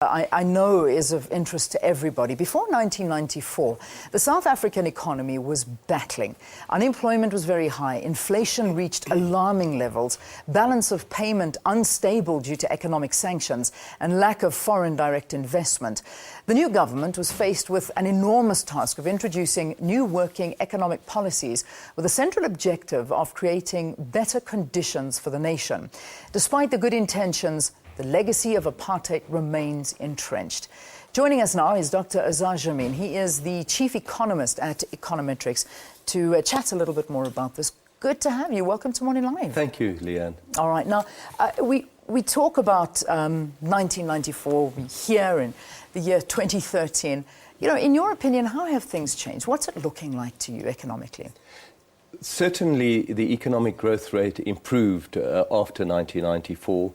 I know is of interest to everybody. Before 1994, the South African economy was battling. Unemployment was very high, inflation reached alarming levels, balance of payment unstable due to economic sanctions, and lack of foreign direct investment. The new government was faced with an enormous task of introducing new working economic policies with a central objective of creating better conditions for the nation. Despite the good intentions, the legacy of apartheid remains entrenched. Joining us now is Dr Azar Jammine. He is the Chief Economist at Econometrix to chat a little bit more about this. Good to have you. Welcome to Morning Live. Thank you, Leanne. All right. Now, we talk about 1994. We're here in the year 2013. You know, in your opinion, how have things changed? What's it looking like to you economically? Certainly, the economic growth rate improved after 1994.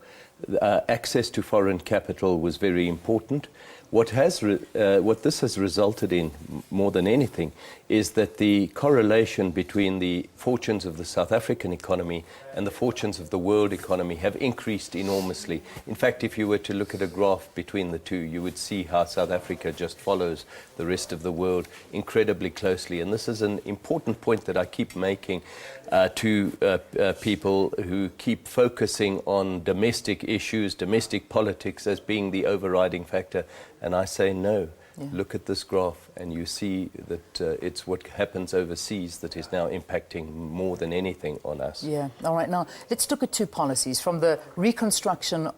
Access to foreign capital was very important. What this has resulted in, more than anything, is that the correlation between the fortunes of the South African economy and the fortunes of the world economy have increased enormously. In fact, if you were to look at a graph between the two, you would see how South Africa just follows the rest of the world incredibly closely. And this is an important point that I keep making to people who keep focusing on domestic issues, domestic politics as being the overriding factor. And I say no. Yeah. Look at this graph and you see that it's what happens overseas that is now impacting more than anything on us. Yeah. All right. Now, let's look at two policies, from the Reconstruction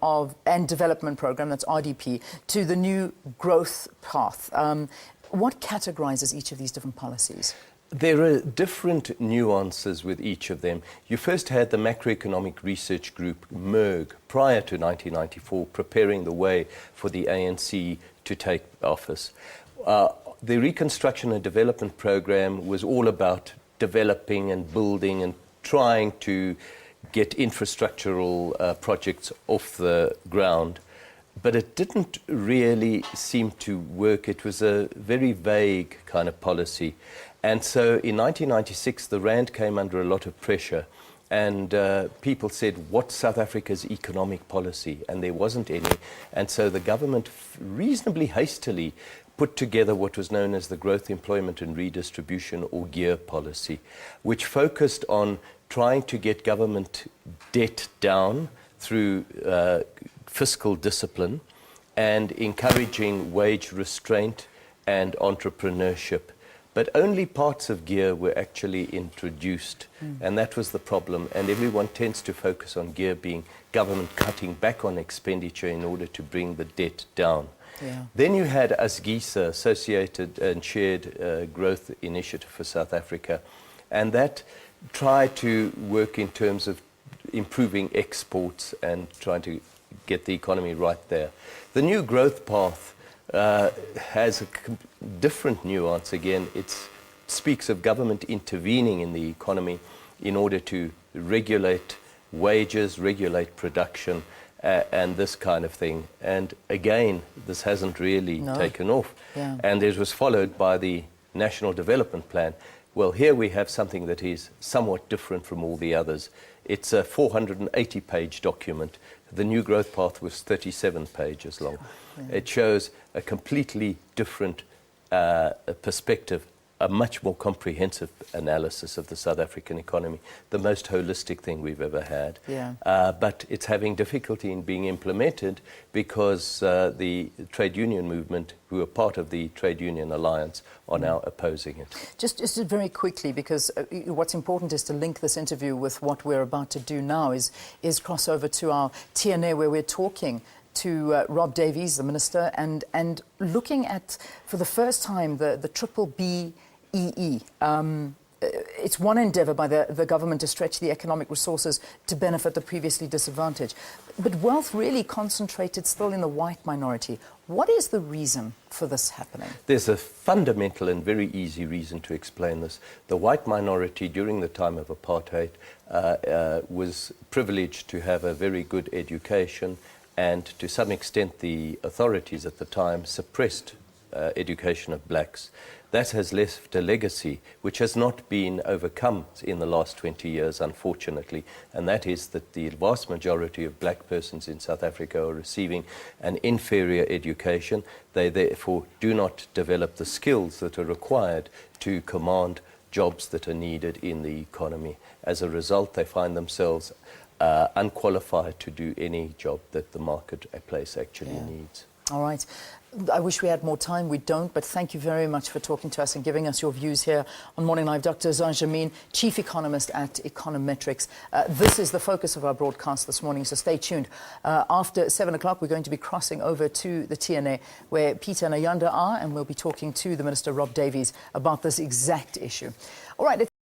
and Development Program, that's RDP, to the new growth path. What categorizes each of these different policies? There are different nuances with each of them. You first had the Macroeconomic Research Group, MERG, prior to 1994, preparing the way for the ANC to take office. The Reconstruction and Development Program was all about developing and building and trying to get infrastructural projects off the ground. But it didn't really seem to work. It was a very vague kind of policy. And so in 1996, the Rand came under a lot of pressure. And people said, what's South Africa's economic policy? And there wasn't any. And so the government reasonably hastily put together what was known as the Growth, Employment and Redistribution, or GEAR policy, which focused on trying to get government debt down through fiscal discipline and encouraging wage restraint and entrepreneurship. But only parts of GEAR were actually introduced, and that was the problem. And everyone tends to focus on GEAR being government cutting back on expenditure in order to bring the debt down. Yeah. Then you had ASGISA, Associated and Shared Growth Initiative for South Africa, and that tried to work in terms of improving exports and trying to get the economy right there. The new growth path has a different nuance again. It speaks of government intervening in the economy in order to regulate wages, regulate production, and this kind of thing. And again, this hasn't really taken off. Yeah. And it was followed by the National Development Plan. Well, here we have something that is somewhat different from all the others. It's a 480-page document. The new growth path was 37 pages long. Yeah. It shows a completely different perspective, a much more comprehensive analysis of the South African economy, the most holistic thing we've ever had. Yeah. But it's having difficulty in being implemented because the trade union movement, who are part of the trade union alliance, are now opposing it. Just very quickly, because what's important is to link this interview with what we're about to do now, is cross over to our TNA, where we're talking to Rob Davies, the Minister, and looking at, for the first time, the triple BEE. It's one endeavour by the government to stretch the economic resources to benefit the previously disadvantaged. But wealth really concentrated still in the white minority. What is the reason for this happening? There's a fundamental and very easy reason to explain this. The white minority during the time of apartheid was privileged to have a very good education, and to some extent the authorities at the time suppressed education of blacks. that has left a legacy which has not been overcome in the last 20 years, unfortunately, and that is that the vast majority of black persons in South Africa are receiving an inferior education. They therefore do not develop the skills that are required to command jobs that are needed in the economy. As a result, they find themselves unqualified to do any job that the marketplace actually needs. All right. I wish we had more time. We don't, but thank you very much for talking to us and giving us your views here on Morning Live. Dr Azar Jammine, Chief Economist at Econometrix. This is the focus of our broadcast this morning, so stay tuned. After 7 o'clock, we're going to be crossing over to the TNA, where Peter and Ayanda are, and we'll be talking to the Minister, Rob Davies, about this exact issue. All right.